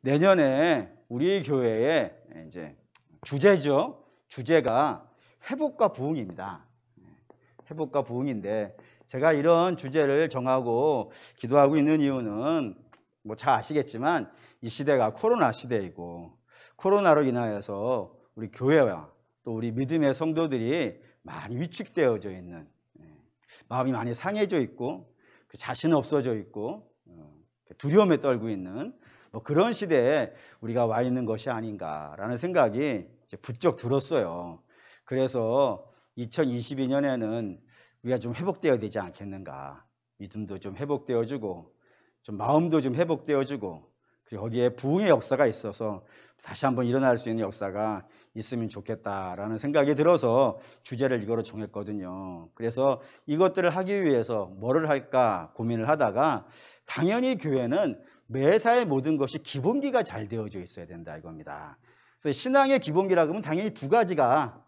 내년에 우리 교회의 이제 주제죠. 주제가 회복과 부흥입니다. 회복과 부흥인데 제가 이런 주제를 정하고 기도하고 있는 이유는 뭐 잘 아시겠지만 이 시대가 코로나 시대이고 코로나로 인하여서 우리 교회와 또 우리 믿음의 성도들이 많이 위축되어져 있는, 마음이 많이 상해져 있고 자신 없어져 있고 두려움에 떨고 있는 뭐 그런 시대에 우리가 와 있는 것이 아닌가라는 생각이 이제 부쩍 들었어요. 그래서 2022년에는 우리가 좀 회복되어야 되지 않겠는가. 믿음도 좀 회복되어지고 좀 마음도 좀 회복되어지고 그리고 거기에 부흥의 역사가 있어서 다시 한번 일어날 수 있는 역사가 있으면 좋겠다라는 생각이 들어서 주제를 이거로 정했거든요. 그래서 이것들을 하기 위해서 뭐를 할까 고민을 하다가 당연히 교회는 매사의 모든 것이 기본기가 잘 되어져 있어야 된다 이겁니다. 그래서 신앙의 기본기라고 하면 당연히 두 가지가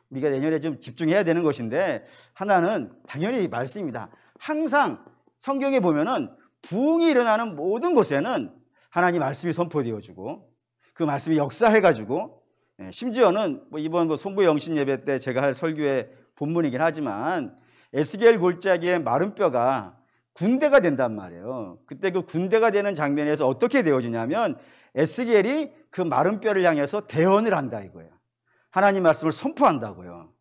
우리가 내년에 좀 집중해야 되는 것인데, 하나는 당연히 말씀입니다. 항상 성경에 보면은 부흥이 일어나는 모든 곳에는 하나님 말씀이 선포되어지고 그 말씀이 역사해가지고, 심지어는 뭐 이번 송구 영신 예배 때 제가 할 설교의 본문이긴 하지만 에스겔 골짜기의 마른 뼈가 군대가 된단 말이에요. 그때 그 군대가 되는 장면에서 어떻게 되어지냐면 에스겔이 그 마른 뼈를 향해서 대언을 한다 이거예요. 하나님 말씀을 선포한다고요.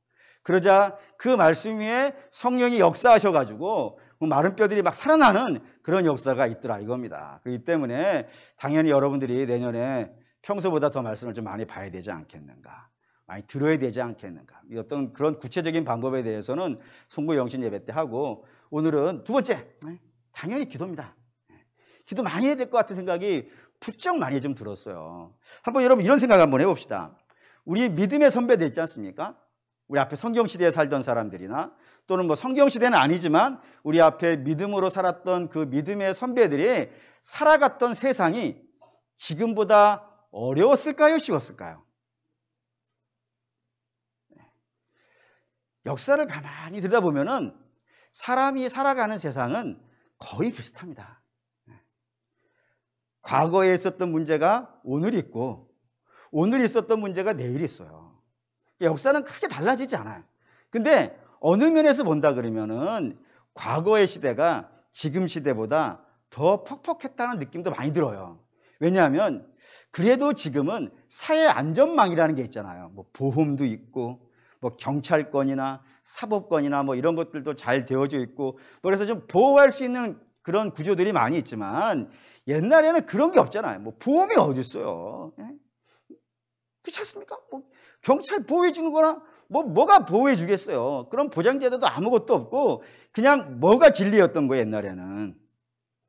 그러자 그 말씀 위에 성령이 역사하셔가지고 마른 뼈들이 막 살아나는 그런 역사가 있더라 이겁니다. 그렇기 때문에 당연히 여러분들이 내년에 평소보다 더 말씀을 좀 많이 봐야 되지 않겠는가, 많이 들어야 되지 않겠는가. 어떤 그런 구체적인 방법에 대해서는 송구 영신 예배 때 하고, 오늘은 두 번째, 당연히 기도입니다. 기도 많이 해야 될 것 같은 생각이 부쩍 많이 좀 들었어요. 한번 여러분 이런 생각 한번 해봅시다. 우리 믿음의 선배들 있지 않습니까? 우리 앞에 성경시대에 살던 사람들이나 또는 뭐 성경시대는 아니지만 우리 앞에 믿음으로 살았던 그 믿음의 선배들이 살아갔던 세상이 지금보다 어려웠을까요? 쉬웠을까요? 역사를 가만히 들여다보면은 사람이 살아가는 세상은 거의 비슷합니다. 과거에 있었던 문제가 오늘 있고 오늘 있었던 문제가 내일 있어요. 역사는 크게 달라지지 않아요. 근데 어느 면에서 본다 그러면은 과거의 시대가 지금 시대보다 더 퍽퍽했다는 느낌도 많이 들어요. 왜냐하면 그래도 지금은 사회 안전망이라는 게 있잖아요. 뭐 보험도 있고 뭐 경찰권이나 사법권이나 뭐 이런 것들도 잘 되어져 있고, 그래서 좀 보호할 수 있는 그런 구조들이 많이 있지만 옛날에는 그런 게 없잖아요. 뭐 보험이 어디 있어요? 그렇지 않습니까? 뭐 경찰 보호해 주는 거나 뭐가 보호해 주겠어요. 그런 보장제도도 아무것도 없고 그냥 뭐가 진리였던 거예요. 옛날에는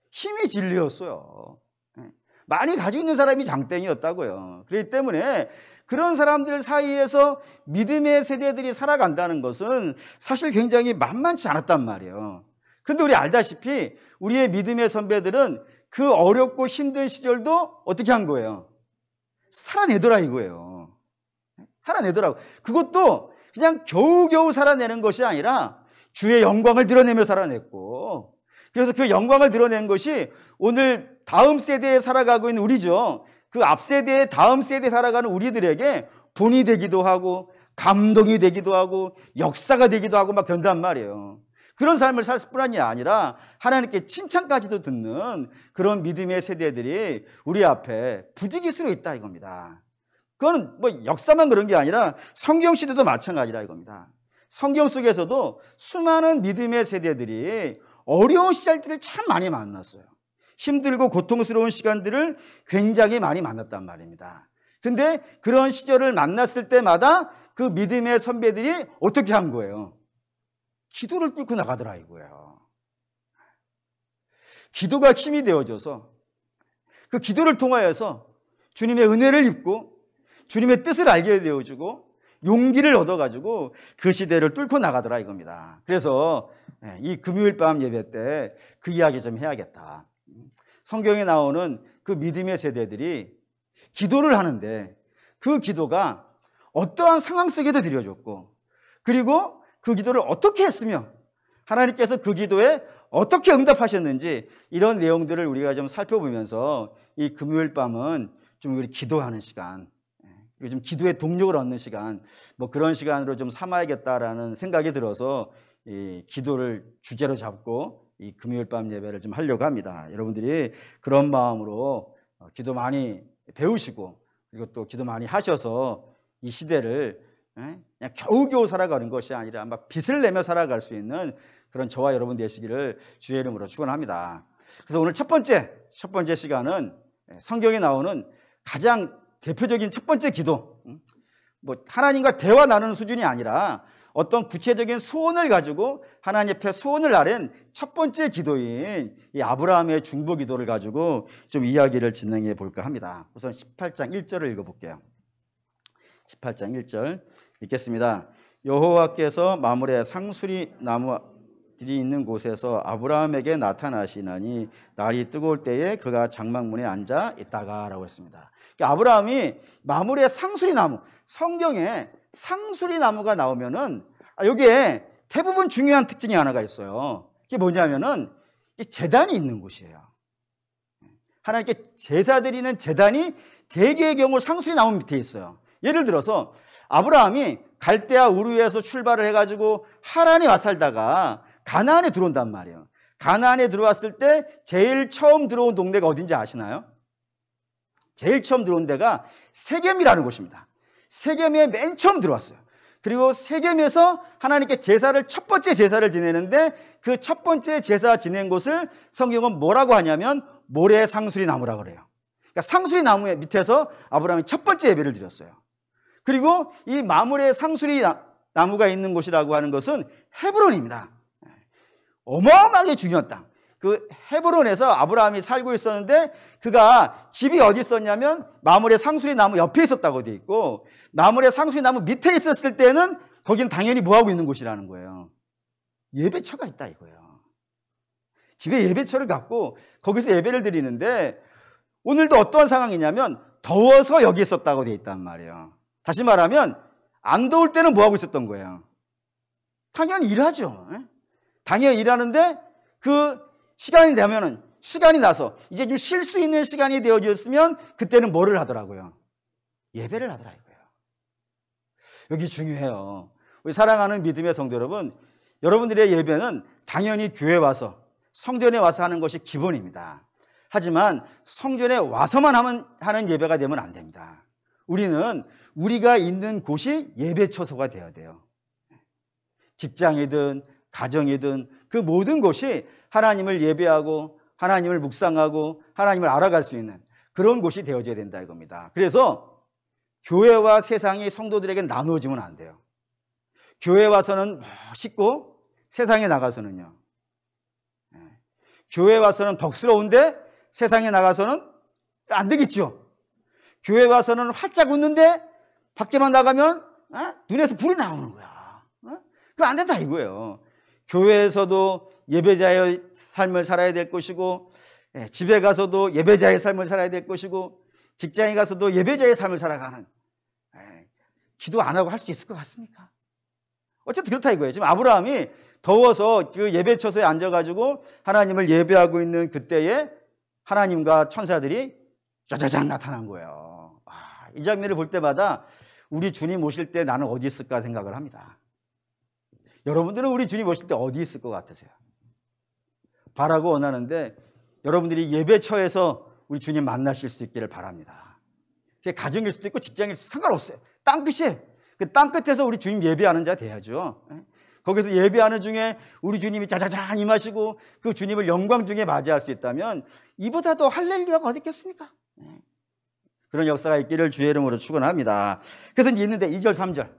힘이 진리였어요. 많이 가지고 있는 사람이 장땡이었다고요. 그렇기 때문에 그런 사람들 사이에서 믿음의 세대들이 살아간다는 것은 사실 굉장히 만만치 않았단 말이에요. 그런데 우리 알다시피 우리의 믿음의 선배들은 그 어렵고 힘든 시절도 어떻게 한 거예요? 살아내더라 이거예요. 살아내더라고. 그것도 그냥 겨우겨우 살아내는 것이 아니라 주의 영광을 드러내며 살아냈고, 그래서 그 영광을 드러낸 것이 오늘 다음 세대에 살아가고 있는 우리죠. 그 앞 세대에 다음 세대에 살아가는 우리들에게 본이 되기도 하고 감동이 되기도 하고 역사가 되기도 하고 막 된단 말이에요. 그런 삶을 살 뿐만이 아니라 하나님께 칭찬까지도 듣는 그런 믿음의 세대들이 우리 앞에 부지기수로 있다 이겁니다. 그건 뭐 역사만 그런 게 아니라 성경 시대도 마찬가지라 이겁니다. 성경 속에서도 수많은 믿음의 세대들이 어려운 시절들을 참 많이 만났어요. 힘들고 고통스러운 시간들을 굉장히 많이 만났단 말입니다. 근데 그런 시절을 만났을 때마다 그 믿음의 선배들이 어떻게 한 거예요? 기도를 뚫고 나가더라 이거예요. 기도가 힘이 되어져서 그 기도를 통하여서 주님의 은혜를 입고 주님의 뜻을 알게 되어주고 용기를 얻어가지고 그 시대를 뚫고 나가더라 이겁니다. 그래서 이 금요일 밤 예배 때 그 이야기 좀 해야겠다. 성경에 나오는 그 믿음의 세대들이 기도를 하는데 그 기도가 어떠한 상황 속에도 드려졌고, 그리고 그 기도를 어떻게 했으며 하나님께서 그 기도에 어떻게 응답하셨는지 이런 내용들을 우리가 좀 살펴보면서 이 금요일 밤은 좀 우리 기도하는 시간, 좀 기도의 동력을 얻는 시간, 뭐 그런 시간으로 좀 삼아야겠다라는 생각이 들어서 이 기도를 주제로 잡고 이 금요일 밤 예배를 좀 하려고 합니다. 여러분들이 그런 마음으로 기도 많이 배우시고 그리고 또 기도 많이 하셔서 이 시대를 그냥 겨우겨우 살아가는 것이 아니라 막 빚을 내며 살아갈 수 있는 그런 저와 여러분 되시기를 주의 이름으로 축원합니다. 그래서 오늘 첫 번째 시간은 성경에 나오는 가장 대표적인 첫 번째 기도, 뭐 하나님과 대화 나누는 수준이 아니라 어떤 구체적인 소원을 가지고 하나님 앞에 소원을 아랜 첫 번째 기도인 이 아브라함의 중보 기도를 가지고 좀 이야기를 진행해 볼까 합니다. 우선 18장 1절을 읽어볼게요. 18장 1절 읽겠습니다. 여호와께서 마물의 상수리 나무들이 있는 곳에서 아브라함에게 나타나시나니 날이 뜨거울 때에 그가 장막문에 앉아 있다가 라고 했습니다. 그러니까 아브라함이 마물의 상수리 나무, 성경에 상수리 나무가 나오면은 여기에 대부분 중요한 특징이 하나가 있어요. 그게 뭐냐면은 제단이 있는 곳이에요. 하나님께 제사 드리는 제단이 대개의 경우 상수리 나무 밑에 있어요. 예를 들어서 아브라함이 갈대아 우르에서 출발을 해가지고 하란에 와 살다가 가나안에 들어온단 말이에요. 가나안에 들어왔을 때 제일 처음 들어온 동네가 어딘지 아시나요? 제일 처음 들어온 데가 세겜이라는 곳입니다. 세겜에 맨 처음 들어왔어요. 그리고 세겜에서 하나님께 첫 번째 제사를 지내는데 그 첫 번째 제사 지낸 곳을 성경은 뭐라고 하냐면 모래 상수리 나무라고 그래요. 그러니까 상수리 나무 밑에서 아브라함이 첫 번째 예배를 드렸어요. 그리고 이 마물의 상수리 나무가 있는 곳이라고 하는 것은 헤브론입니다. 어마어마하게 중요한 땅. 그 헤브론에서 아브라함이 살고 있었는데 그가 집이 어디 있었냐면 마물의 상수리 나무 옆에 있었다고 돼 있고 마물의 상수리 나무 밑에 있었을 때는 거기는 당연히 뭐하고 있는 곳이라는 거예요. 예배처가 있다 이거예요. 집에 예배처를 갖고 거기서 예배를 드리는데 오늘도 어떠한 상황이냐면 더워서 여기 있었다고 돼 있단 말이에요. 다시 말하면 안 더울 때는 뭐하고 있었던 거예요? 당연히 일하죠. 당연히 일하는데 그 시간이 되면은 시간이 나서 이제 좀 쉴 수 있는 시간이 되어졌으면 그때는 뭐를 하더라고요? 예배를 하더라고요. 여기 중요해요. 우리 사랑하는 믿음의 성도 여러분, 여러분들의 예배는 당연히 교회 와서 성전에 와서 하는 것이 기본입니다. 하지만 성전에 와서만 하는 예배가 되면 안 됩니다. 우리는 우리가 있는 곳이 예배처소가 되어야 돼요. 직장이든 가정이든 그 모든 곳이 하나님을 예배하고 하나님을 묵상하고 하나님을 알아갈 수 있는 그런 곳이 되어져야 된다 이겁니다. 그래서 교회와 세상이 성도들에게 나누어지면 안 돼요. 교회 와서는 멋있고 세상에 나가서는요. 교회 와서는 덕스러운데 세상에 나가서는 안 되겠죠. 교회 와서는 활짝 웃는데 밖에만 나가면 눈에서 불이 나오는 거야. 그거 안 된다 이거예요. 교회에서도 예배자의 삶을 살아야 될 것이고 집에 가서도 예배자의 삶을 살아야 될 것이고 직장에 가서도 예배자의 삶을 살아가는 기도 안 하고 할 수 있을 것 같습니까? 어쨌든 그렇다 이거예요. 지금 아브라함이 더워서 그 예배처소에 앉아가지고 하나님을 예배하고 있는 그때에 하나님과 천사들이 짜자잔 나타난 거예요. 이 장면을 볼 때마다 우리 주님 오실 때 나는 어디 있을까 생각을 합니다. 여러분들은 우리 주님 오실 때 어디 있을 것 같으세요? 바라고 원하는데 여러분들이 예배처에서 우리 주님 만나실 수 있기를 바랍니다. 그게 가정일 수도 있고 직장일 수도 상관없어요. 땅끝이 그 땅끝에서 우리 주님 예배하는 자 돼야죠. 거기서 예배하는 중에 우리 주님이 짜자잔 임하시고 그 주님을 영광 중에 맞이할 수 있다면 이보다 더 할렐루야가 어디 있겠습니까? 그런 역사가 있기를 주의 이름으로 축원합니다. 그래서 이제 있는데 2절 3절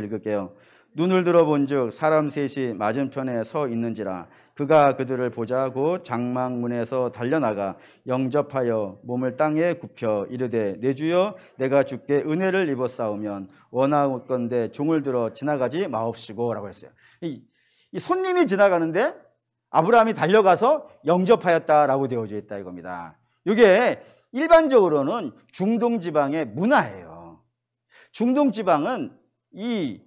읽을게요. 눈을 들어본즉 사람 셋이 맞은편에 서 있는지라 그가 그들을 보자고 장막문에서 달려나가 영접하여 몸을 땅에 굽혀 이르되 내 주여 내가 주께 은혜를 입었사오면 원하건대 종을 들어 지나가지 마옵시고 라고 했어요. 이 손님이 지나가는데 아브라함이 달려가서 영접하였다라고 되어져 있다 이겁니다. 이게 일반적으로는 중동 지방의 문화예요. 중동 지방은 이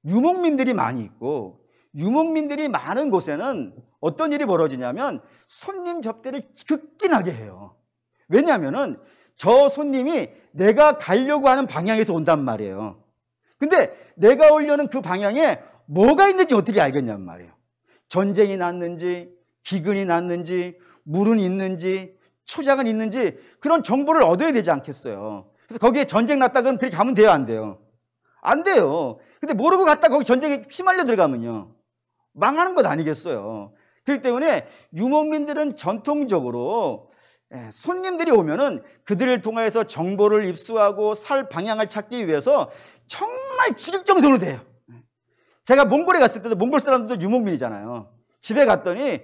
유목민들이 많이 있고 유목민들이 많은 곳에는 어떤 일이 벌어지냐면 손님 접대를 극진하게 해요. 왜냐하면은 저 손님이 내가 가려고 하는 방향에서 온단 말이에요. 근데 내가 오려는 그 방향에 뭐가 있는지 어떻게 알겠냔 말이에요. 전쟁이 났는지, 기근이 났는지, 물은 있는지, 초장은 있는지 그런 정보를 얻어야 되지 않겠어요. 그래서 거기에 전쟁 났다 그러면 그렇게 가면 돼요, 안 돼요? 안 돼요. 근데 모르고 갔다 거기 전쟁에 휘말려 들어가면요, 망하는 것 아니겠어요. 그렇기 때문에 유목민들은 전통적으로 손님들이 오면은 그들을 통해서 정보를 입수하고 살 방향을 찾기 위해서 정말 지극정성으로 돼요. 제가 몽골에 갔을 때도 몽골 사람들도 유목민이잖아요. 집에 갔더니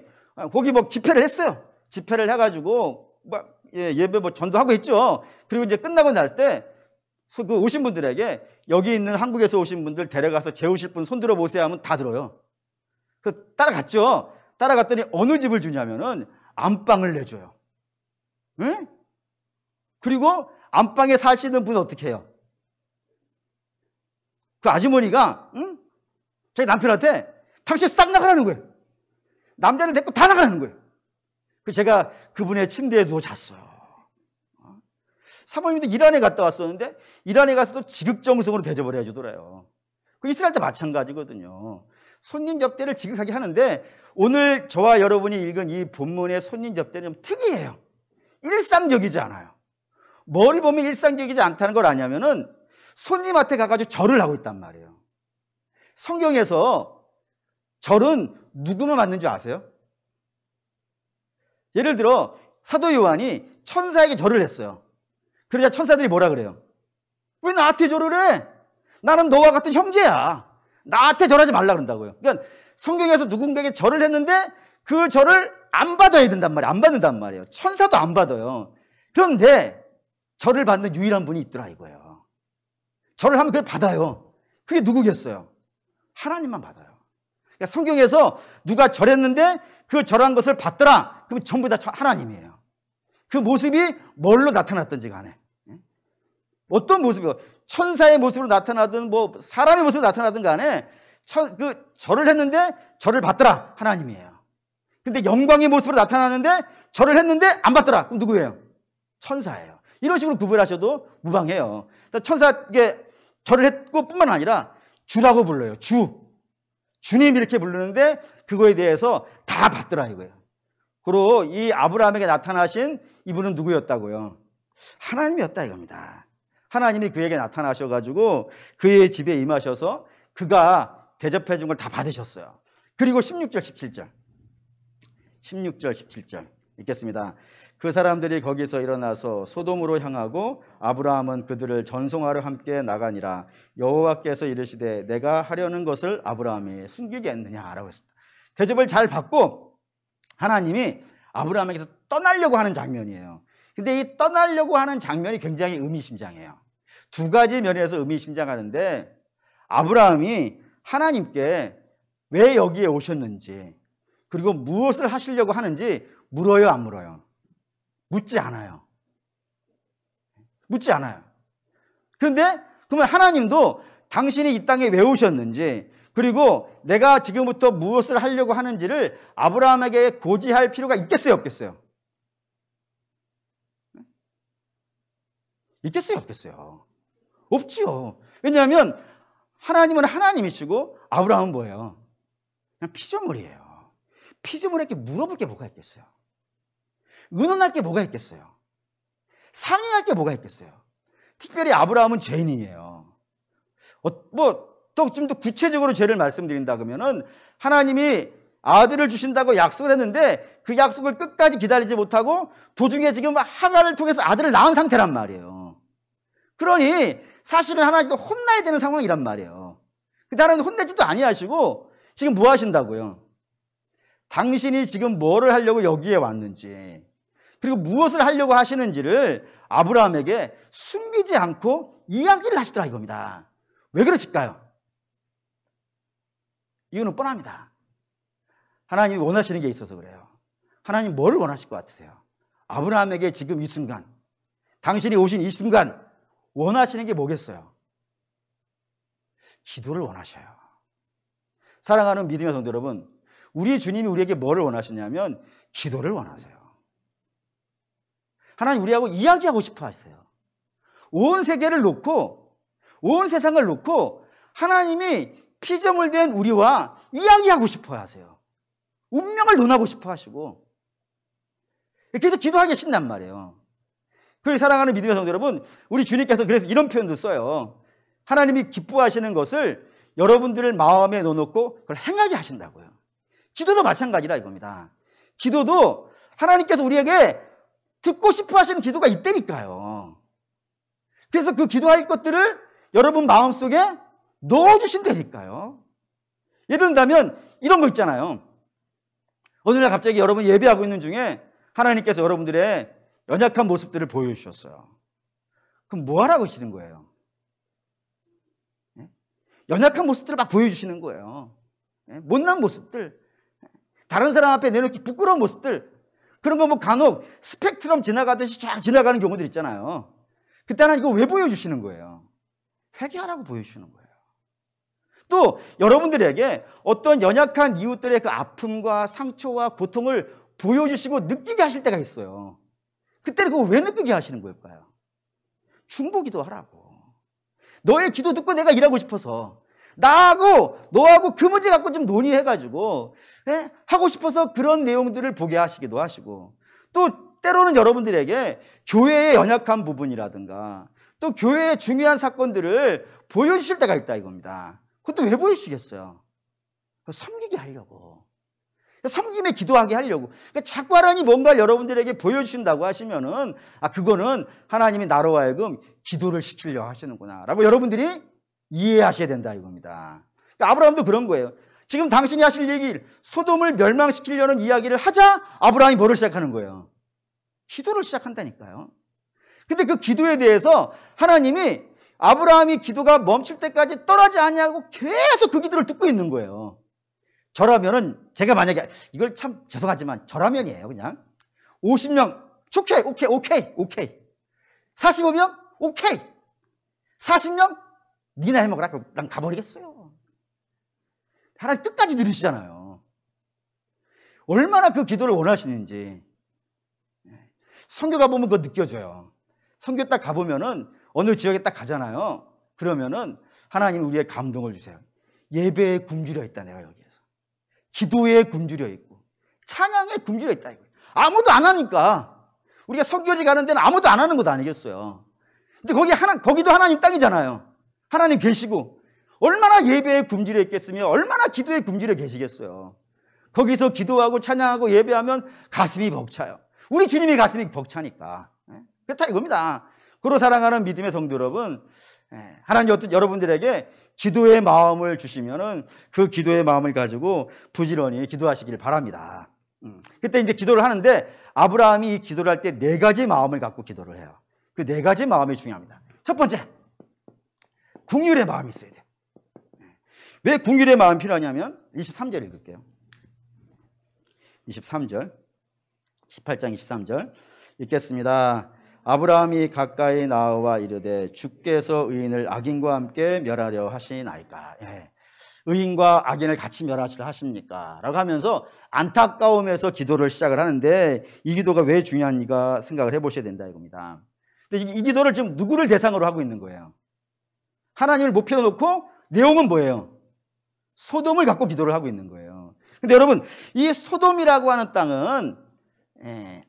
거기 뭐 집회를 했어요. 집회를 해가지고 예배 뭐 전도하고 했죠. 그리고 이제 끝나고 날 때 그 오신 분들에게 여기 있는 한국에서 오신 분들 데려가서 재우실 분 손 들어보세요 하면 다 들어요. 그 따라갔죠. 따라갔더니 어느 집을 주냐면은 안방을 내줘요. 응? 그리고 안방에 사시는 분 어떻게 해요? 그 아주머니가 자기 남편한테 당신 싹 나가라는 거예요. 남자를 데리고 다 나가라는 거예요. 그래서 제가 그분의 침대에 누워 잤어요. 사모님도 이란에 갔다 왔었는데 이란에 가서도 지극정성으로 대접을 해주더래요. 그 이스라엘도 마찬가지거든요. 손님 접대를 지극하게 하는데 오늘 저와 여러분이 읽은 이 본문의 손님 접대는 좀 특이해요. 일상적이지 않아요. 뭘 보면 일상적이지 않다는 걸 아냐면은 손님한테 가가지고 절을 하고 있단 말이에요. 성경에서 절은 누구만 받는 줄 아세요? 예를 들어 사도 요한이 천사에게 절을 했어요. 그러자 천사들이 뭐라 그래요? 왜 나한테 절을 해? 나는 너와 같은 형제야. 나한테 절하지 말라 그런다고요. 그러니까 성경에서 누군가에게 절을 했는데 그 절을 안 받아야 된단 말이에요. 안 받는단 말이에요. 천사도 안 받아요. 그런데 절을 받는 유일한 분이 있더라 이거예요. 절을 하면 그걸 받아요. 그게 누구겠어요? 하나님만 받아요. 그러니까 성경에서 누가 절했는데 그 절한 것을 받더라. 그럼 전부 다 하나님이에요. 그 모습이 뭘로 나타났든지 간에, 어떤 모습이요? 천사의 모습으로 나타나든 뭐 사람의 모습으로 나타나든 간에 그 절을 했는데 절을 받더라. 하나님이에요. 근데 영광의 모습으로 나타나는데 절을 했는데 안 받더라. 그럼 누구예요? 천사예요. 이런 식으로 구별하셔도 무방해요. 천사에게 절을 했고 뿐만 아니라 주라고 불러요. 주님 이렇게 부르는데 그거에 대해서 다 받더라 이거예요. 그리고 이 아브라함에게 나타나신 이분은 누구였다고요? 하나님이었다 이겁니다. 하나님이 그에게 나타나셔가지고 그의 집에 임하셔서 그가 대접해 준 걸 다 받으셨어요. 그리고 16절 17절 16절 17절 읽겠습니다. 그 사람들이 거기서 일어나서 소돔으로 향하고 아브라함은 그들을 전송하러 함께 나가니라. 여호와께서 이르시되 내가 하려는 것을 아브라함이 숨기겠느냐라고 했습니다. 대접을 잘 받고 하나님이 아브라함에게서 떠나려고 하는 장면이에요. 근데 이 떠나려고 하는 장면이 굉장히 의미심장해요. 두 가지 면에서 의미심장하는데 아브라함이 하나님께 왜 여기에 오셨는지 그리고 무엇을 하시려고 하는지 물어요, 안 물어요? 묻지 않아요. 묻지 않아요. 그런데 그러면 하나님도 당신이 이 땅에 왜 오셨는지 그리고 내가 지금부터 무엇을 하려고 하는지를 아브라함에게 고지할 필요가 있겠어요, 없겠어요? 있겠어요, 없겠어요? 없지요. 왜냐하면 하나님은 하나님이시고 아브라함은 뭐예요? 그냥 피조물이에요. 피조물에게 물어볼 게 뭐가 있겠어요? 의논할 게 뭐가 있겠어요? 상의할 게 뭐가 있겠어요? 특별히 아브라함은 죄인이에요. 또 좀 더 구체적으로 죄를 말씀드린다 그러면은 하나님이 아들을 주신다고 약속을 했는데 그 약속을 끝까지 기다리지 못하고 도중에 지금 하갈을 통해서 아들을 낳은 상태란 말이에요. 그러니 사실은 하나님도 혼나야 되는 상황이란 말이에요. 근데 하나님 혼내지도 아니하시고 지금 뭐 하신다고요? 당신이 지금 뭐를 하려고 여기에 왔는지 그리고 무엇을 하려고 하시는지를 아브라함에게 숨기지 않고 이야기를 하시더라 이겁니다. 왜 그러실까요? 이유는 뻔합니다. 하나님이 원하시는 게 있어서 그래요. 하나님 뭘 원하실 것 같으세요? 아브라함에게 지금 이 순간, 당신이 오신 이 순간 원하시는 게 뭐겠어요? 기도를 원하셔요. 사랑하는 믿음의 성도 여러분, 우리 주님이 우리에게 뭐를 원하시냐면 기도를 원하세요. 하나님 우리하고 이야기하고 싶어 하세요. 온 세계를 놓고, 온 세상을 놓고 하나님이 피조물 된 우리와 이야기하고 싶어 하세요. 운명을 논하고 싶어 하시고, 그래서 기도하기 신난 말이에요. 그래서 사랑하는 믿음의 성도 여러분, 우리 주님께서 그래서 이런 표현도 써요. 하나님이 기뻐하시는 것을 여러분들을 마음에 넣어놓고 그걸 행하게 하신다고요. 기도도 마찬가지라 이겁니다. 기도도 하나님께서 우리에게 듣고 싶어 하시는 기도가 있다니까요. 그래서 그 기도할 것들을 여러분 마음속에 넣어주신다니까요. 예를 든다면 이런 거 있잖아요. 어느 날 갑자기 여러분 예배하고 있는 중에 하나님께서 여러분들의 연약한 모습들을 보여주셨어요. 그럼 뭐 하라고 하시는 거예요? 연약한 모습들을 막 보여주시는 거예요. 못난 모습들, 다른 사람 앞에 내놓기 부끄러운 모습들, 그런 거 뭐 간혹 스펙트럼 지나가듯이 쫙 지나가는 경우들 있잖아요. 그때 하나님 이거 왜 보여주시는 거예요? 회개하라고 보여주시는 거예요. 또 여러분들에게 어떤 연약한 이웃들의 그 아픔과 상처와 고통을 보여주시고 느끼게 하실 때가 있어요. 그때는 그거 왜 느끼게 하시는 걸까요? 중보기도 하라고. 너의 기도 듣고 내가 일하고 싶어서, 나하고 너하고 그 문제 갖고 좀 논의해가지고 하고 싶어서 그런 내용들을 보게 하시기도 하시고, 또 때로는 여러분들에게 교회의 연약한 부분이라든가 또 교회의 중요한 사건들을 보여주실 때가 있다 이겁니다. 그것도 왜 보여주시겠어요? 섬기게 하려고, 섬김에 기도하게 하려고. 그러니까 자꾸 하나님이 뭔가를 여러분들에게 보여주신다고 하시면은, 아, 그거는 하나님이 나로 하여금 기도를 시키려 하시는구나 라고 여러분들이 이해하셔야 된다 이겁니다. 그러니까 아브라함도 그런 거예요. 지금 당신이 하실 얘기, 소돔을 멸망시키려는 이야기를 하자 아브라함이 뭐를 시작하는 거예요? 기도를 시작한다니까요. 근데 그 기도에 대해서 하나님이 아브라함이 기도가 멈출 때까지 떠나지 아니하고 계속 그 기도를 듣고 있는 거예요. 저라면은, 제가 만약에, 이걸 참 죄송하지만 저라면이에요. 그냥 50명 오케이 45명 오케이 40명 니나 해먹으라. 난 가버리겠어요. 하나님 끝까지 들으시잖아요. 얼마나 그 기도를 원하시는지. 선교 가보면 그거 느껴져요. 선교 딱 가보면은 어느 지역에 딱 가잖아요. 그러면은 하나님 우리의 감동을 주세요. 예배에 굶주려 있다 내가 여기에서. 기도에 굶주려 있고 찬양에 굶주려 있다 이거예요. 아무도 안 하니까. 우리가 선교지 가는 데는 아무도 안 하는 것 아니겠어요. 근데 거기도 하나님 땅이잖아요. 하나님 계시고 얼마나 예배에 굶주려 있겠으며 얼마나 기도에 굶주려 계시겠어요. 거기서 기도하고 찬양하고 예배하면 가슴이 벅차요. 우리 주님이 가슴이 벅차니까. 그렇다 이겁니다. 그로 사랑하는 믿음의 성도 여러분, 하나님 여러분들에게 기도의 마음을 주시면은 그 기도의 마음을 가지고 부지런히 기도하시길 바랍니다. 그때 이제 기도를 하는데 아브라함이 이 기도를 할 때 4가지 마음을 갖고 기도를 해요. 그 4가지 마음이 중요합니다. 첫 번째, 긍휼의 마음이 있어야 돼요. 왜 긍휼의 마음이 필요하냐면 23절 읽을게요. 23절, 18장 23절 읽겠습니다. 아브라함이 가까이 나와 이르되 주께서 의인을 악인과 함께 멸하려 하시나이까. 의인과 악인을 같이 멸하시려 하십니까? 라고 하면서 안타까움에서 기도를 시작을 하는데, 이 기도가 왜 중요한가 생각을 해보셔야 된다 이겁니다. 근데 이 기도를 지금 누구를 대상으로 하고 있는 거예요? 하나님을 목표로 놓고 내용은 뭐예요? 소돔을 갖고 기도를 하고 있는 거예요. 근데 여러분, 이 소돔이라고 하는 땅은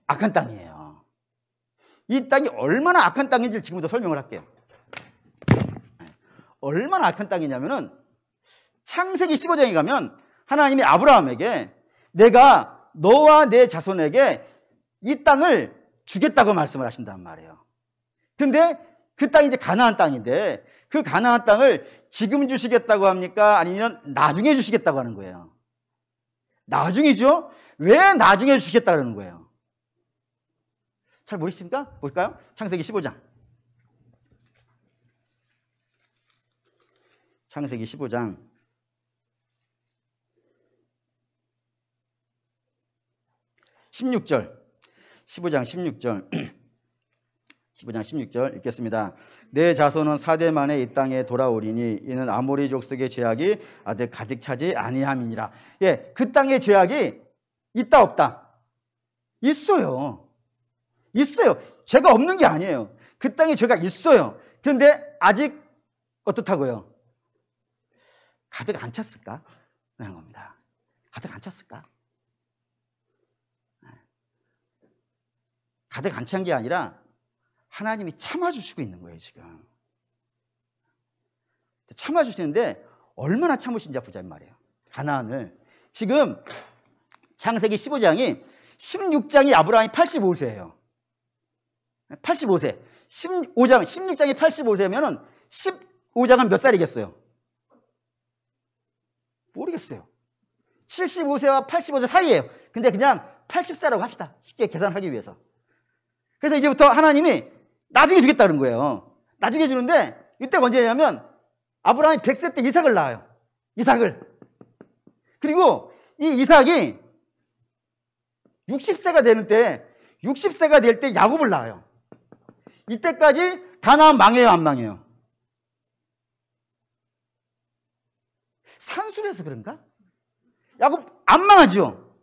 악한 땅이에요. 이 땅이 얼마나 악한 땅인지 지금부터 설명을 할게요. 얼마나 악한 땅이냐면은 창세기 15장에 가면 하나님이 아브라함에게 내가 너와 내 자손에게 이 땅을 주겠다고 말씀을 하신단 말이에요. 근데 그 땅이 이제 가나안 땅인데 그 가나안 땅을 지금 주시겠다고 합니까? 아니면 나중에 주시겠다고 하는 거예요. 나중이죠? 왜 나중에 주시겠다고 하는 거예요? 잘 모르십니까? 볼까요? 창세기 15장. 창세기 15장. 16절. 15장 16절. 15장 16절 읽겠습니다. 내 자손은 4대 만에 이 땅에 돌아오리니 이는 아모리 족속의 죄악이 아직 가득 차지 아니함이니라. 예, 그 땅의 죄악이 있다 없다? 있어요. 있어요. 죄가 없는 게 아니에요. 그 땅에 죄가 있어요. 그런데 아직 어떻다고요? 가득 안 찼을까? 라는 겁니다. 가득 안 찼을까? 가득 안 찬 게 아니라 하나님이 참아주시고 있는 거예요, 지금. 참아주시는데 얼마나 참으신지 보자 말이에요. 가나안을. 지금 창세기 15장이 16장이 아브라함이 85세예요. 85세. 16장이 85세면은 15장은 몇 살이겠어요? 모르겠어요. 75세와 85세 사이예요. 근데 그냥 80세라고 합시다. 쉽게 계산하기 위해서. 그래서 이제부터 하나님이 나중에 주겠다는 거예요. 나중에 주는데 이때가 언제냐면 아브라함이 100세 때 이삭을 낳아요. 이삭을. 그리고 이 이삭이 60세가 될 때 야곱을 낳아요. 이때까지 가나안 망해요, 안 망해요? 산술해서 그런가? 야곱 안 망하죠.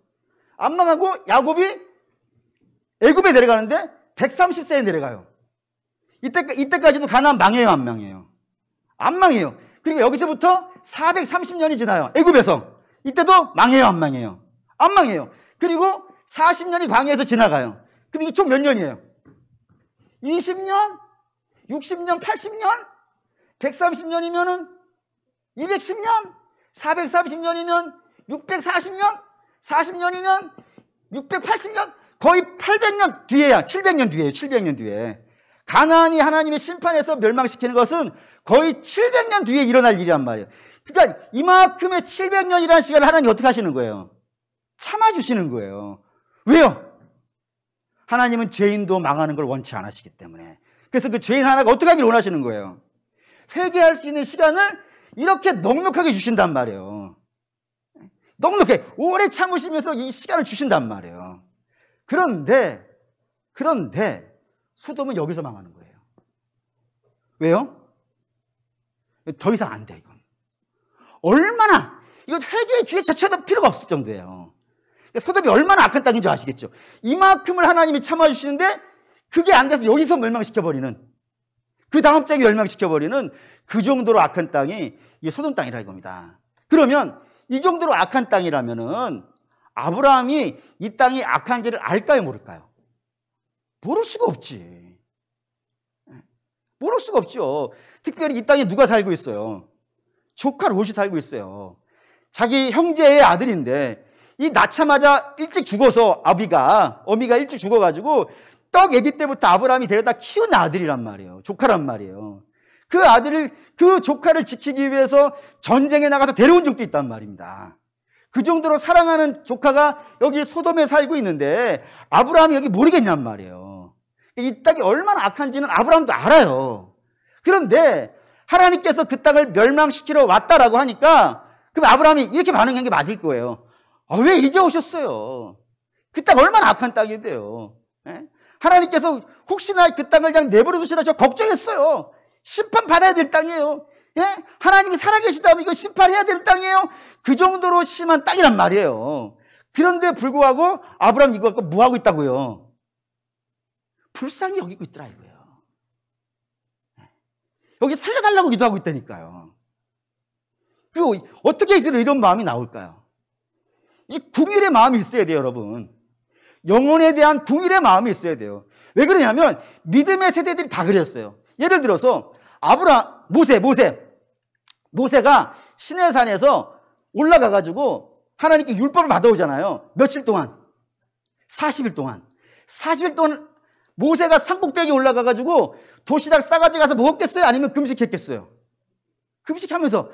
안 망하고 야곱이 애굽에 내려가는데 130세에 내려가요. 이때까지도 가나안 망해요, 안 망해요? 안 망해요. 그리고 여기서부터 430년이 지나요. 애굽에서. 이때도 망해요, 안 망해요? 안 망해요. 그리고 40년이 광야에서 지나가요. 그럼 이게 총 몇 년이에요? 20년? 60년? 80년? 130년이면은 210년? 430년이면 640년? 40년이면 680년? 거의 800년 뒤에야. 700년 뒤에요. 700년 뒤에. 가나안이 하나님의 심판에서 멸망시키는 것은 거의 700년 뒤에 일어날 일이란 말이에요. 그러니까 이만큼의 700년이라는 시간을 하나님이 어떻게 하시는 거예요? 참아주시는 거예요. 왜요? 하나님은 죄인도 망하는 걸 원치 않으시기 때문에. 그래서 그 죄인 하나가 어떻게 하기를 원하시는 거예요? 회개할 수 있는 시간을 이렇게 넉넉하게 주신단 말이에요. 넉넉해. 오래 참으시면서 이 시간을 주신단 말이에요. 그런데 소돔은 여기서 망하는 거예요. 왜요? 더 이상 안 돼, 이건. 얼마나, 이건 회개의 기회 자체도 필요가 없을 정도예요. 그러니까 소돔이 얼마나 악한 땅인 줄 아시겠죠? 이만큼을 하나님이 참아주시는데 그게 안 돼서 여기서 멸망시켜버리는, 그 다음 장에 멸망시켜버리는 그 정도로 악한 땅이 이게 소돔 땅이라 이겁니다. 그러면 이 정도로 악한 땅이라면은 아브라함이 이 땅이 악한지를 알까요, 모를까요? 모를 수가 없지. 모를 수가 없죠. 특별히 이 땅에 누가 살고 있어요? 조카 롯이 살고 있어요. 자기 형제의 아들인데 이 낳자마자 일찍 죽어서 어미가 일찍 죽어가지고 떡 아기 때부터 아브라함이 데려다 키운 아들이란 말이에요. 조카란 말이에요. 그 조카를 지키기 위해서 전쟁에 나가서 데려온 적도 있단 말입니다. 그 정도로 사랑하는 조카가 여기 소돔에 살고 있는데 아브라함이 여기 모르겠냔 말이에요. 이 땅이 얼마나 악한지는 아브라함도 알아요. 그런데 하나님께서 그 땅을 멸망시키러 왔다라고 하니까 그럼 아브라함이 이렇게 반응한 게 맞을 거예요. 왜 이제 오셨어요? 그 땅 얼마나 악한 땅인데요. 하나님께서 혹시나 그 땅을 그냥 내버려 두시나 저 걱정했어요. 심판받아야 될 땅이에요. 하나님이 살아계시다면 이거 심판해야 될 땅이에요. 그 정도로 심한 땅이란 말이에요. 그런데 불구하고 아브라함 이거 갖고 뭐 하고 있다고요? 불쌍히 여기고 있더라 이거예요. 여기 살려달라고 기도하고 있다니까요. 그리고 어떻게 이런 마음이 나올까요? 이 궁일의 마음이 있어야 돼요, 여러분. 영혼에 대한 궁일의 마음이 있어야 돼요. 왜 그러냐면 믿음의 세대들이 다 그랬어요. 예를 들어서 모세가 시내산에서 올라가가지고 하나님께 율법을 받아오잖아요. 며칠 동안? 40일 동안 모세가 산꼭대기에 올라가가지고 도시락 싸가지 가서 먹었겠어요? 아니면 금식했겠어요? 금식하면서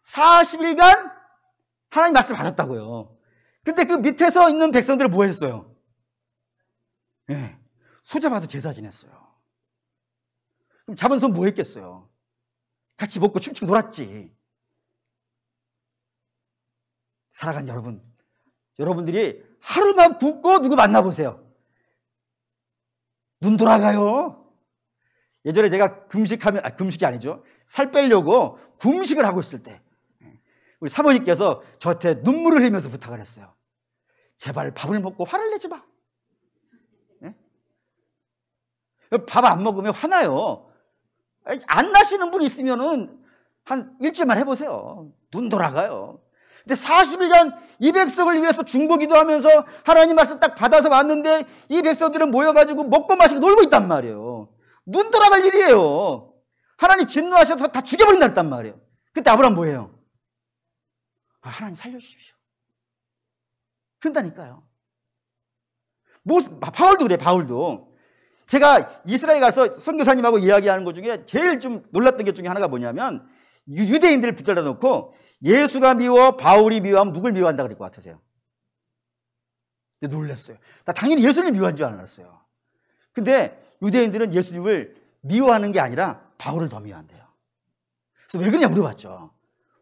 40일간 하나님 말씀을 받았다고요. 근데 그 밑에서 있는 백성들은 뭐 했어요? 소 잡아서 제사 지냈어요. 그럼 잡은 손 뭐 했겠어요? 같이 먹고 춤추고 놀았지. 살아간 여러분들이 하루만 굶고 누구 만나보세요. 눈 돌아가요. 예전에 제가 금식이 아니죠. 살 빼려고 금식을 하고 있을 때 우리 사모님께서 저한테 눈물을 흘리면서 부탁을 했어요. 제발 밥을 먹고 화를 내지 마. 네? 밥 안 먹으면 화나요. 안 나시는 분 있으면은 한 일주일만 해보세요. 눈 돌아가요. 근데 40일간 이 백성을 위해서 중보기도 하면서 하나님 말씀 딱 받아서 왔는데 이 백성들은 모여가지고 먹고 마시고 놀고 있단 말이에요. 눈 돌아갈 일이에요. 하나님 진노하셔서 다 죽여버린다 했단 말이에요. 그때 아브라함 뭐예요? 하나님 살려주십시오. 그런다니까요. 바울도 그래. 바울도 제가 이스라엘 가서 선교사님하고 이야기하는 것 중에 제일 좀 놀랐던 게 중에 하나가 뭐냐면 유대인들을 붙들어 놓고 예수가 미워 바울이 미워하면 누굴 미워한다 그럴 것 같으세요? 놀랐어요. 나 당연히 예수님을 미워한 줄 알았어요. 근데 유대인들은 예수님을 미워하는 게 아니라 바울을 더 미워한대요. 그래서 왜 그러냐 물어봤죠.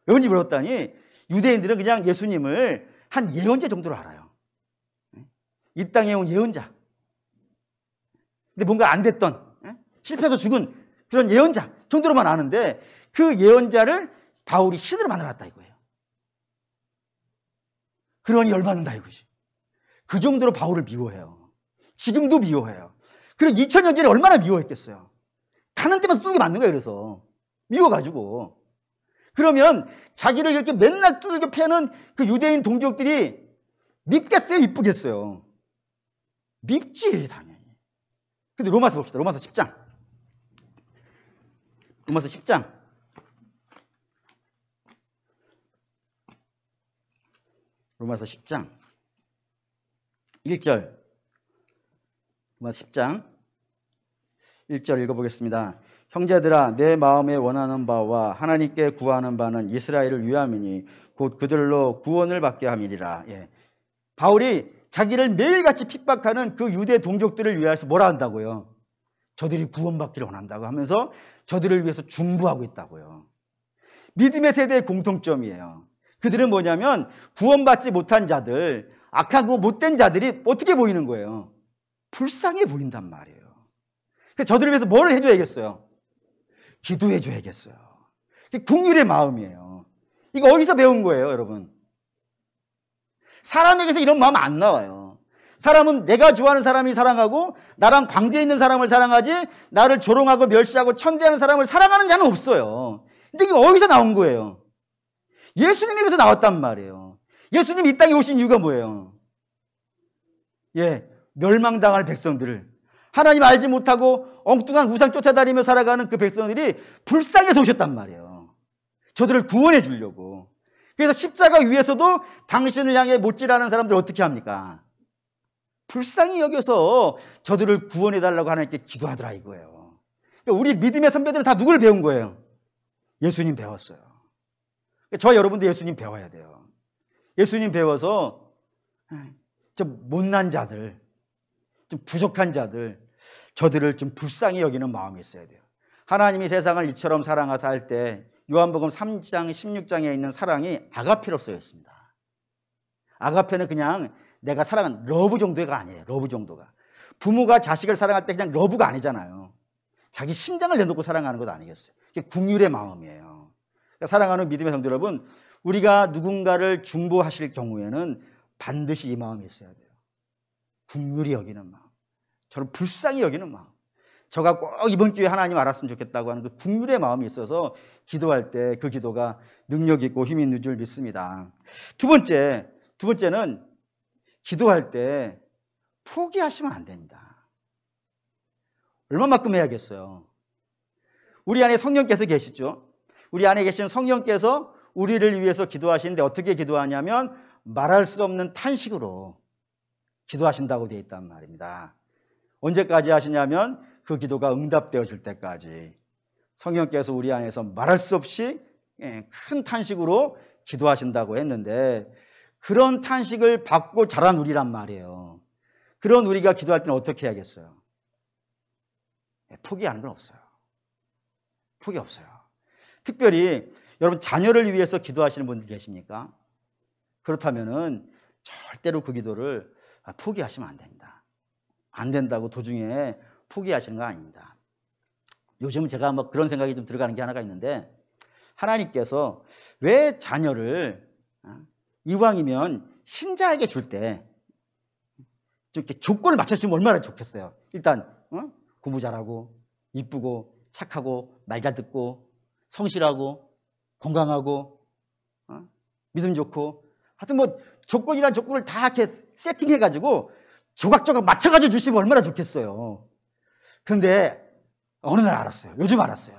왜 그런지 물어봤더니 유대인들은 그냥 예수님을 한 예언자 정도로 알아요. 이 땅에 온 예언자. 근데 뭔가 안 됐던, 실패해서 죽은 그런 예언자 정도로만 아는데 그 예언자를 바울이 신으로 만들어놨다 이거예요. 그러니 열받는다 이거지. 그 정도로 바울을 미워해요. 지금도 미워해요. 그리고 2000년 전에 얼마나 미워했겠어요. 가는 데만 뚫게 맞는 거예요. 그래서 미워가지고. 그러면 자기를 이렇게 맨날 뚫게 패는 그 유대인 동족들이 밉겠어요? 이쁘겠어요? 밉지 당연히. 근데 로마서 봅시다. 로마서 10장. 로마서 10장. 로마서 10장 1절. 로마서 10장 1절 읽어보겠습니다. 형제들아 내 마음에 원하는 바와 하나님께 구하는 바는 이스라엘을 위함이니 곧 그들로 구원을 받게 함이리라. 예. 바울이 자기를 매일같이 핍박하는 그 유대 동족들을 위해서 뭐라 한다고요? 저들이 구원받기를 원한다고 하면서 저들을 위해서 중보하고 있다고요. 믿음의 세대의 공통점이에요. 그들은 뭐냐면 구원받지 못한 자들, 악하고 못된 자들이 어떻게 보이는 거예요? 불쌍해 보인단 말이에요. 그래서 저들을 위해서 뭘 해줘야겠어요? 기도해줘야겠어요. 그게 긍휼의 마음이에요. 이거 어디서 배운 거예요, 여러분? 사람에게서 이런 마음 안 나와요. 사람은 내가 좋아하는 사람이 사랑하고 나랑 관계 있는 사람을 사랑하지 나를 조롱하고 멸시하고 천대하는 사람을 사랑하는 자는 없어요. 근데 이게 어디서 나온 거예요? 예수님에게서 나왔단 말이에요. 예수님이 이 땅에 오신 이유가 뭐예요? 예, 멸망당할 백성들을 하나님 알지 못하고 엉뚱한 우상 쫓아다니며 살아가는 그 백성들이 불쌍해서 오셨단 말이에요. 저들을 구원해 주려고. 그래서 십자가 위에서도 당신을 향해 못질하는 사람들 어떻게 합니까? 불쌍히 여겨서 저들을 구원해 달라고 하나님께 기도하더라 이거예요. 그러니까 우리 믿음의 선배들은 다 누굴 배운 거예요? 예수님 배웠어요. 그러니까 저 여러분도 예수님 배워야 돼요. 예수님 배워서 좀 못난 자들, 좀 부족한 자들, 저들을 좀 불쌍히 여기는 마음이 있어야 돼요. 하나님이 세상을 이처럼 사랑하사 할 때 요한복음 3장 16장에 있는 사랑이 아가페로 쓰여 있습니다. 아가페는 그냥 내가 사랑한 러브 정도가 아니에요. 러브 정도가. 부모가 자식을 사랑할 때 그냥 러브가 아니잖아요. 자기 심장을 내놓고 사랑하는 것 아니겠어요? 그게 긍휼의 마음이에요. 그러니까 사랑하는 믿음의 성도 여러분, 우리가 누군가를 중보하실 경우에는 반드시 이 마음이 있어야 돼요. 긍휼히 여기는 마음, 저를 불쌍히 여기는 마음, 저가 꼭 이번 기회에 하나님 알았으면 좋겠다고 하는 그 긍휼의 마음이 있어서 기도할 때 그 기도가 능력 있고 힘이 있는 줄 믿습니다. 두 번째는 기도할 때 포기하시면 안 됩니다. 얼마만큼 해야겠어요? 우리 안에 성령께서 계시죠? 우리 안에 계신 성령께서 우리를 위해서 기도하시는데 어떻게 기도하냐면 말할 수 없는 탄식으로 기도하신다고 되어 있단 말입니다. 언제까지 하시냐면 그 기도가 응답되어질 때까지 성령께서 우리 안에서 말할 수 없이 큰 탄식으로 기도하신다고 했는데 그런 탄식을 받고 자란 우리란 말이에요. 그런 우리가 기도할 때는 어떻게 해야겠어요? 포기하는 건 없어요. 포기 없어요. 특별히 여러분 자녀를 위해서 기도하시는 분들 계십니까? 그렇다면은 절대로 그 기도를 포기하시면 안 됩니다. 안 된다고 도중에 포기하시는 거 아닙니다. 요즘 제가 뭐 그런 생각이 좀 들어가는 게 하나가 있는데, 하나님께서 왜 자녀를 이왕이면 신자에게 줄 때 이렇게 조건을 맞춰주면 얼마나 좋겠어요. 일단 공부 잘하고 이쁘고 착하고 말 잘 듣고 성실하고 건강하고 믿음 좋고, 하여튼 뭐 조건이란 조건을 다 이렇게 세팅해가지고 조각조각 맞춰가지고 주시면 얼마나 좋겠어요. 근데 어느 날 알았어요. 요즘 알았어요.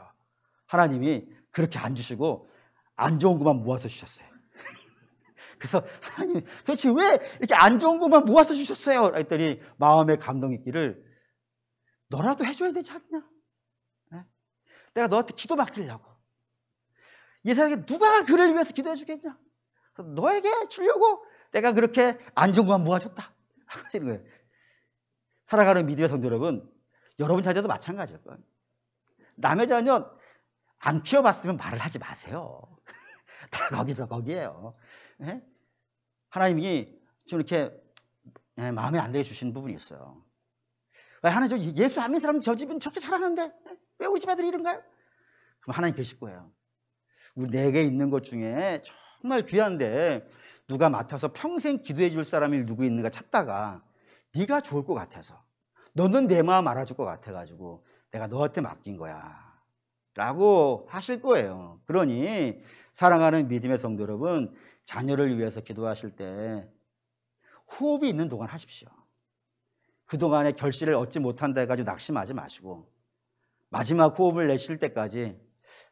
하나님이 그렇게 안 주시고 안 좋은 것만 모아서 주셨어요. 그래서 하나님 도대체 왜 이렇게 안 좋은 것만 모아서 주셨어요? 했더니 마음에 감동이 있기를, 너라도 해줘야 되지 않냐? 내가 너한테 기도 맡기려고. 이 세상에 누가 그를 위해서 기도해 주겠냐? 너에게 주려고 내가 그렇게 안 좋은 것만 모아줬다. 하시는 거예요. 살아가는 믿음의 성도 여러분, 여러분 자녀도 마찬가지일 거예요. 남의 자녀 안 키워봤으면 말을 하지 마세요. 다 거기서 거기에요. 하나님이 좀 이렇게 마음에 안 들게 주시는 부분이 있어요. 하나님, 저 예수 안 믿는 사람은 저 집은 저렇게 잘하는데 왜 우리 집 애들이 이런가요? 그럼 하나님 계실 거예요. 우리 내게 있는 것 중에 정말 귀한데 누가 맡아서 평생 기도해 줄 사람이 누구 있는가 찾다가 네가 좋을 것 같아서, 너는 내 마음 알아줄 것 같아가지고 내가 너한테 맡긴 거야 라고 하실 거예요. 그러니 사랑하는 믿음의 성도 여러분, 자녀를 위해서 기도하실 때 호흡이 있는 동안 하십시오. 그동안에 결실을 얻지 못한다 해가지고 낙심하지 마시고 마지막 호흡을 내쉴 때까지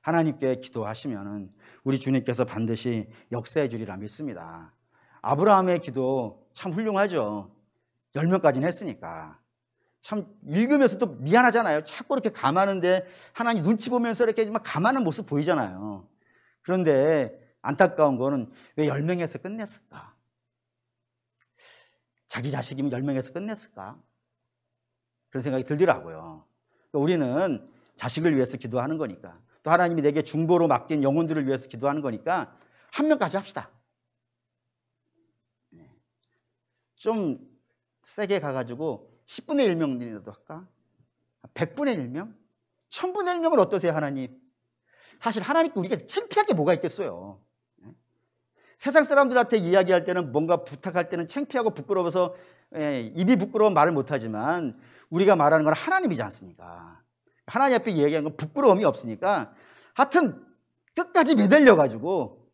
하나님께 기도하시면 우리 주님께서 반드시 역사해 주리라 믿습니다. 아브라함의 기도 참 훌륭하죠. 10명까지는 했으니까. 참 읽으면서도 미안하잖아요. 자꾸 이렇게 감하는데 하나님 눈치 보면서 이렇게 막 감하는 모습 보이잖아요. 그런데 안타까운 거는 왜 10명에서 끝냈을까? 자기 자식이면 10명에서 끝냈을까? 그런 생각이 들더라고요. 우리는 자식을 위해서 기도하는 거니까, 또 하나님이 내게 중보로 맡긴 영혼들을 위해서 기도하는 거니까 1명까지 합시다. 좀 세게 가가지고 10분의 1명이라도 할까? 100분의 1명? 1000분의 1명은 어떠세요, 하나님? 사실 하나님께 우리가 창피할 게 뭐가 있겠어요. 세상 사람들한테 이야기할 때는, 뭔가 부탁할 때는 창피하고 부끄러워서 입이 부끄러운 말을 못하지만, 우리가 말하는 건 하나님이지 않습니까? 하나님 앞에 이야기하는 건 부끄러움이 없으니까 하여튼 끝까지 매달려가지고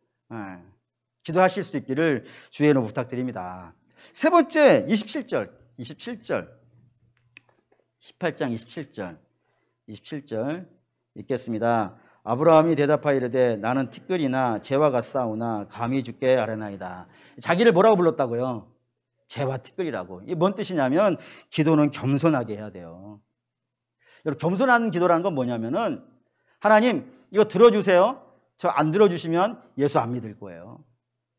기도하실 수 있기를 주의 이름으로 부탁드립니다. 세 번째, 27절 18장 27절 읽겠습니다. 아브라함이 대답하여 이르되 나는 티끌이나 재와 같사오나 감히 주께 아뢰나이다. 자기를 뭐라고 불렀다고요? 재와 티끌이라고. 이게 뭔 뜻이냐면 기도는 겸손하게 해야 돼요. 여러분, 겸손한 기도라는 건 뭐냐면은, 하나님 이거 들어주세요. 저 안 들어주시면 예수 안 믿을 거예요.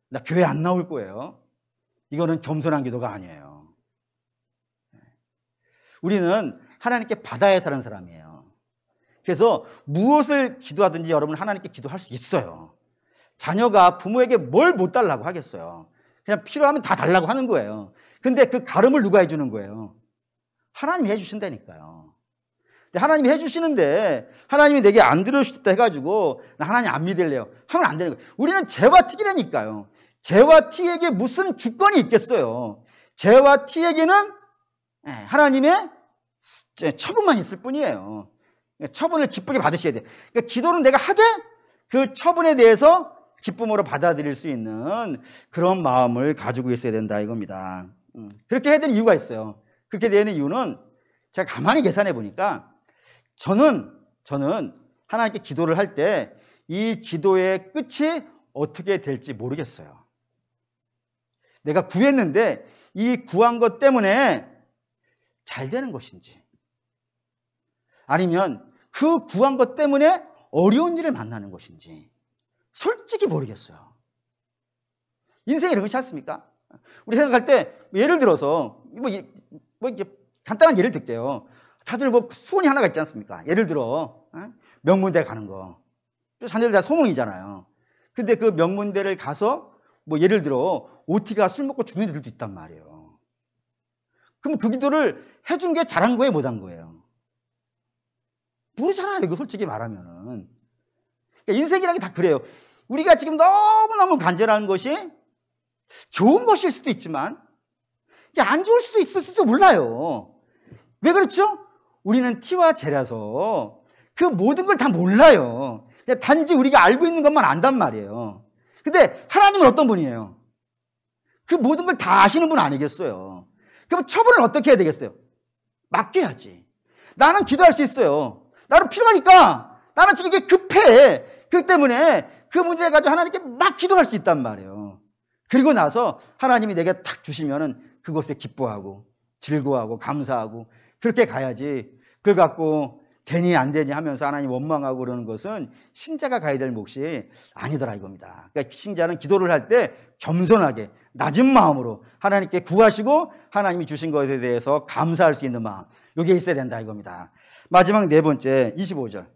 나 교회 안 나올 거예요. 이거는 겸손한 기도가 아니에요. 우리는 하나님께 받아야 사는 사람이에요. 그래서 무엇을 기도하든지 여러분 하나님께 기도할 수 있어요. 자녀가 부모에게 뭘 못 달라고 하겠어요. 그냥 필요하면 다 달라고 하는 거예요. 근데 그 가름을 누가 해주는 거예요? 하나님이 해주신다니까요. 근데 하나님이 해주시는데 하나님이 내게 안 들어주셨다 해가지고 나 하나님 안 믿을래요 하면 안 되는 거예요. 우리는 재와 티이라니까요. 재와 티에게 무슨 주권이 있겠어요. 재와 티에게는 하나님의 처분만 있을 뿐이에요. 처분을 기쁘게 받으셔야 돼요. 그러니까 기도는 내가 하되 그 처분에 대해서 기쁨으로 받아들일 수 있는 그런 마음을 가지고 있어야 된다 이겁니다. 그렇게 해야 되는 이유가 있어요. 그렇게 되는 이유는 제가 가만히 계산해 보니까 저는 하나님께 기도를 할 때 이 기도의 끝이 어떻게 될지 모르겠어요. 내가 구했는데 이 구한 것 때문에 잘 되는 것인지, 아니면 그 구한 것 때문에 어려운 일을 만나는 것인지 솔직히 모르겠어요. 인생이 그렇지 않습니까? 우리 생각할 때 예를 들어서 뭐 이제 간단한 예를 들게요. 다들 뭐 소원이 하나가 있지 않습니까? 예를 들어 명문대 가는 거. 자녀들 다 소원이잖아요. 근데 그 명문대를 가서 뭐 예를 들어 OT가 술 먹고 죽는 애들도 있단 말이에요. 그럼 그 기도를 해준 게 잘한 거예요, 못한 거예요? 모르잖아요. 이거 솔직히 말하면은. 그러니까 인생이라는 게 다 그래요. 우리가 지금 너무너무 간절한 것이 좋은 것일 수도 있지만 이게 안 좋을 수도 있을지도 몰라요. 왜 그렇죠? 우리는 티와 재라서 그 모든 걸 다 몰라요. 단지 우리가 알고 있는 것만 안단 말이에요. 근데 하나님은 어떤 분이에요? 그 모든 걸 다 아시는 분 아니겠어요? 그럼 처분을 어떻게 해야 되겠어요? 맡겨야지. 나는 기도할 수 있어요. 나는 필요하니까. 나는 지금 이게 급해. 그렇기 때문에 그 문제 가지고 하나님께 막 기도할 수 있단 말이에요. 그리고 나서 하나님이 내게 탁 주시면은 그것에 기뻐하고 즐거워하고 감사하고 그렇게 가야지. 그걸 갖고 되니 안 되니 하면서 하나님 원망하고 그러는 것은 신자가 가야 될 몫이 아니더라 이겁니다. 그러니까 신자는 기도를 할 때 겸손하게 낮은 마음으로 하나님께 구하시고 하나님이 주신 것에 대해서 감사할 수 있는 마음, 이게 있어야 된다 이겁니다. 마지막 네 번째 25절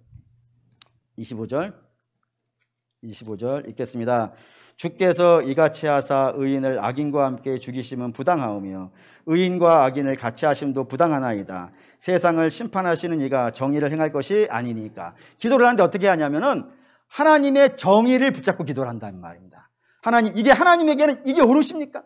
읽겠습니다. 주께서 이같이 하사 의인을 악인과 함께 죽이심은 부당하오며 의인과 악인을 같이 하심도 부당하나이다. 세상을 심판하시는 이가 정의를 행할 것이 아니니까. 기도를 하는데 어떻게 하냐면은 하나님의 정의를 붙잡고 기도를 한다는 말입니다. 하나님, 이게 하나님에게는 이게 옳으십니까?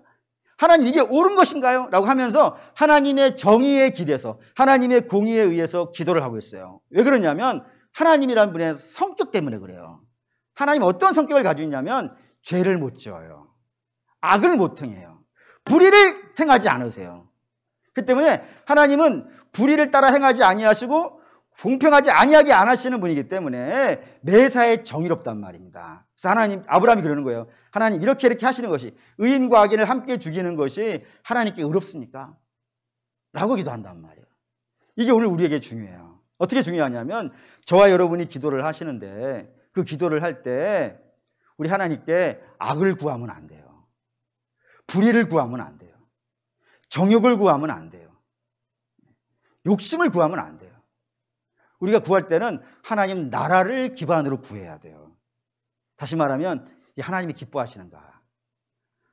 하나님, 이게 옳은 것인가요? 라고 하면서 하나님의 정의에 기대서 하나님의 공의에 의해서 기도를 하고 있어요. 왜 그러냐면 하나님이라는 분의 성격 때문에 그래요. 하나님 어떤 성격을 가지고 있냐면 죄를 못 지어요. 악을 못 행해요. 불의를 행하지 않으세요. 그 때문에 하나님은 불의를 따라 행하지 아니하시고 공평하지 아니하게 안 하시는 분이기 때문에 매사에 정의롭단 말입니다. 그래서 하나님, 아브라함이 그러는 거예요. 하나님 이렇게 하시는 것이, 의인과 악인을 함께 죽이는 것이 하나님께 의롭습니까? 라고 기도한단 말이에요. 이게 오늘 우리에게 중요해요. 어떻게 중요하냐면 저와 여러분이 기도를 하시는데 그 기도를 할 때 우리 하나님께 악을 구하면 안 돼요. 불의를 구하면 안 돼요. 정욕을 구하면 안 돼요. 욕심을 구하면 안 돼요. 우리가 구할 때는 하나님 나라를 기반으로 구해야 돼요. 다시 말하면 하나님이 기뻐하시는가?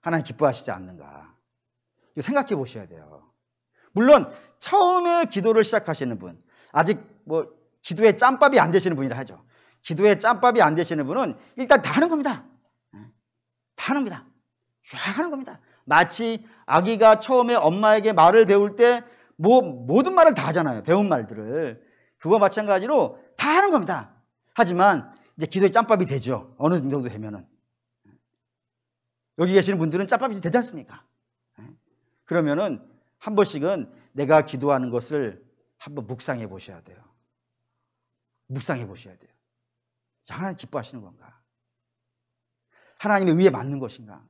하나님 기뻐하시지 않는가? 이거 생각해 보셔야 돼요. 물론 처음에 기도를 시작하시는 분, 아직 뭐 기도에 짬밥이 안 되시는 분이라 하죠. 기도에 짬밥이 안 되시는 분은 일단 다 하는 겁니다. 다 하는 겁니다. 쫙 하는 겁니다. 마치 아기가 처음에 엄마에게 말을 배울 때 모든 말을 다 하잖아요. 배운 말들을. 그거 마찬가지로 다 하는 겁니다. 하지만 이제 기도에 짬밥이 되죠. 어느 정도 되면은. 여기 계시는 분들은 짬밥이 되지 않습니까? 그러면은 한 번씩은 내가 기도하는 것을 한번 묵상해 보셔야 돼요. 묵상해 보셔야 돼요. 하나님 기뻐하시는 건가? 하나님의 의에 맞는 것인가?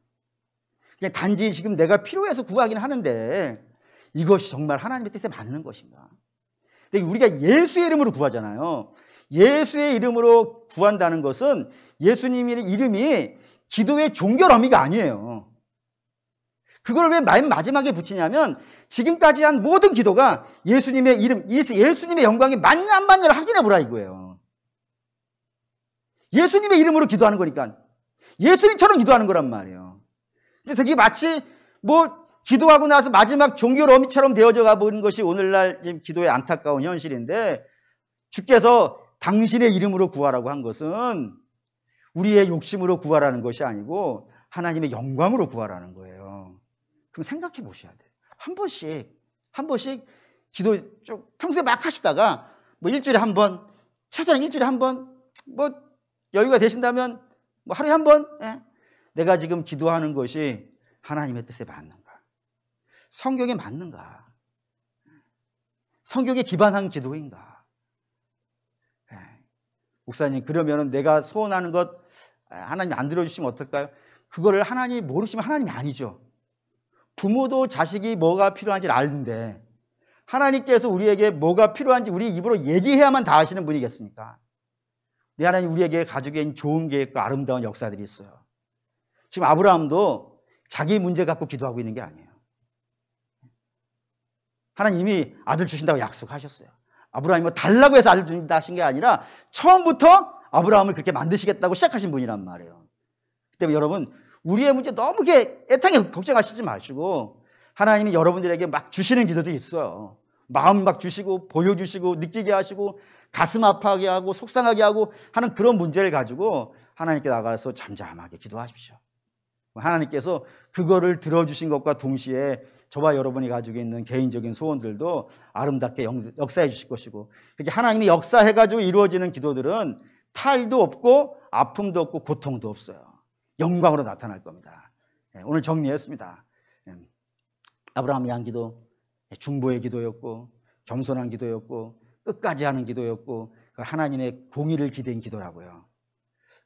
그냥 단지 지금 내가 필요해서 구하긴 하는데 이것이 정말 하나님의 뜻에 맞는 것인가? 근데 우리가 예수의 이름으로 구하잖아요. 예수의 이름으로 구한다는 것은 예수님의 이름이 기도의 종결 어미가 아니에요. 그걸 왜 맨 마지막에 붙이냐면 지금까지 한 모든 기도가 예수님의 이름, 예수님의 영광이 맞냐 안 맞냐를 확인해 보라 이거예요. 예수님의 이름으로 기도하는 거니까 예수님처럼 기도하는 거란 말이에요. 근데 되게 마치 뭐 기도하고 나서 마지막 종결 어미처럼 되어져 가버린 것이 오늘날 지금 기도의 안타까운 현실인데 주께서 당신의 이름으로 구하라고 한 것은 우리의 욕심으로 구하라는 것이 아니고 하나님의 영광으로 구하라는 거예요. 그럼 생각해 보셔야 돼요. 한 번씩 기도 쭉 평소에 막 하시다가 뭐 일주일에 한 번, 최소한 일주일에 한 번, 뭐 여유가 되신다면 뭐 하루에 한 번, 내가 지금 기도하는 것이 하나님의 뜻에 맞는가? 성경에 맞는가? 성경에 기반한 기도인가? 목사님, 그러면은 내가 소원하는 것 하나님이 안 들어주시면 어떨까요? 그거를 하나님이 모르시면 하나님이 아니죠. 부모도 자식이 뭐가 필요한지를 아는데 하나님께서 우리에게 뭐가 필요한지 우리 입으로 얘기해야만 다 아시는 분이겠습니까? 우리 하나님 우리에게 가지고 있는 좋은 계획과 아름다운 역사들이 있어요. 지금 아브라함도 자기 문제 갖고 기도하고 있는 게 아니에요. 하나님이 아들 주신다고 약속하셨어요. 아브라함이 뭐 달라고 해서 아들 준다 하신 게 아니라 처음부터 아브라함을 그렇게 만드시겠다고 시작하신 분이란 말이에요. 그 때문에 여러분 우리의 문제 너무 애타게 걱정하시지 마시고 하나님이 여러분들에게 막 주시는 기도도 있어요. 마음 막 주시고 보여주시고 느끼게 하시고 가슴 아파하게 하고 속상하게 하고 하는 그런 문제를 가지고 하나님께 나가서 잠잠하게 기도하십시오. 하나님께서 그거를 들어주신 것과 동시에 저와 여러분이 가지고 있는 개인적인 소원들도 아름답게 역사해 주실 것이고, 그렇게 하나님이 역사해가지고 이루어지는 기도들은 탈도 없고 아픔도 없고 고통도 없어요. 영광으로 나타날 겁니다. 오늘 정리했습니다. 아브라함의 한 기도, 중보의 기도였고, 겸손한 기도였고, 끝까지 하는 기도였고, 하나님의 공의를 기대는 기도라고요.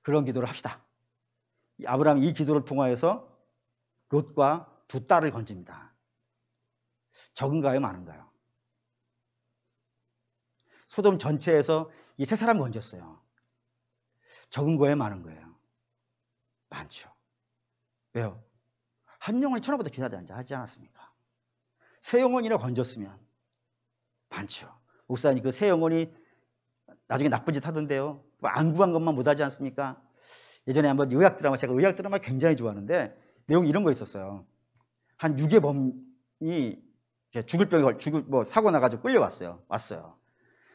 그런 기도를 합시다. 아브라함이 이 기도를 통하여서 롯과 두 딸을 건집니다. 적은가요, 많은가요? 소돔 전체에서 이 세 사람 건졌어요. 적은 거예요, 많은 거예요? 많죠. 왜요? 한 영혼이 천하보다 귀하다 하지 않았습니까? 세 영혼이나 건졌으면 많죠. 목사님, 그 세 영혼이 나중에 나쁜 짓 하던데요. 안 구한 것만 못하지 않습니까? 예전에 한번 의학 드라마, 제가 의학 드라마 굉장히 좋아하는데 내용이 이런 거 있었어요. 한 유괴범이 죽을 병에 사고 나가지고 끌려왔어요. 왔어요.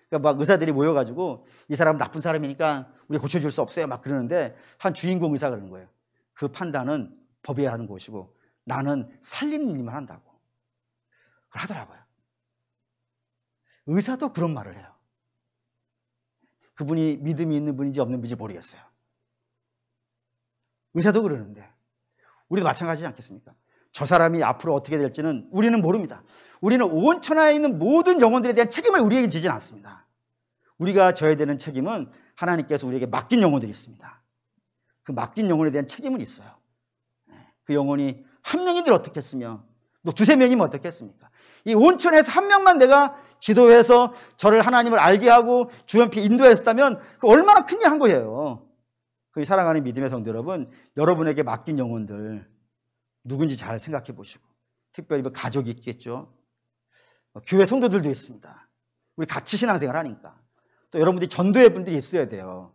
그러니까 막 의사들이 모여가지고 이 사람은 나쁜 사람이니까 우리 고쳐줄 수 없어요. 막 그러는데 한 주인공 의사가 그러는 거예요. 그 판단은 법이 하는 것이고 나는 살리는 일만 한다고. 그걸 하더라고요. 의사도 그런 말을 해요. 그분이 믿음이 있는 분인지 없는 분인지 모르겠어요. 의사도 그러는데 우리도 마찬가지지 않겠습니까? 저 사람이 앞으로 어떻게 될지는 우리는 모릅니다. 우리는 온 천하에 있는 모든 영혼들에 대한 책임을 우리에게 지진 않습니다. 우리가 져야 되는 책임은 하나님께서 우리에게 맡긴 영혼들이 있습니다. 그 맡긴 영혼에 대한 책임은 있어요. 그 영혼이 한 명이들 어떻겠으며 뭐 두세 명이면 어떻겠습니까? 이 온천에서 한 명만 내가 기도해서 저를 하나님을 알게 하고 주연피 인도했다면 그 얼마나 큰 일 한 거예요. 그 사랑하는 믿음의 성도 여러분, 여러분에게 맡긴 영혼들 누군지 잘 생각해 보시고, 특별히 가족이 있겠죠. 교회 성도들도 있습니다. 우리 같이 신앙생활 하니까. 또 여러분들이 전도회 분들이 있어야 돼요.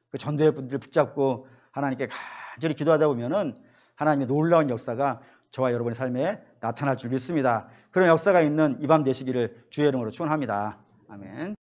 그 전도회 분들 붙잡고 하나님께 간절히 기도하다 보면은 하나님의 놀라운 역사가 저와 여러분의 삶에 나타날 줄 믿습니다. 그런 역사가 있는 이 밤 되시기를 주의 이름으로 축원합니다. 아멘.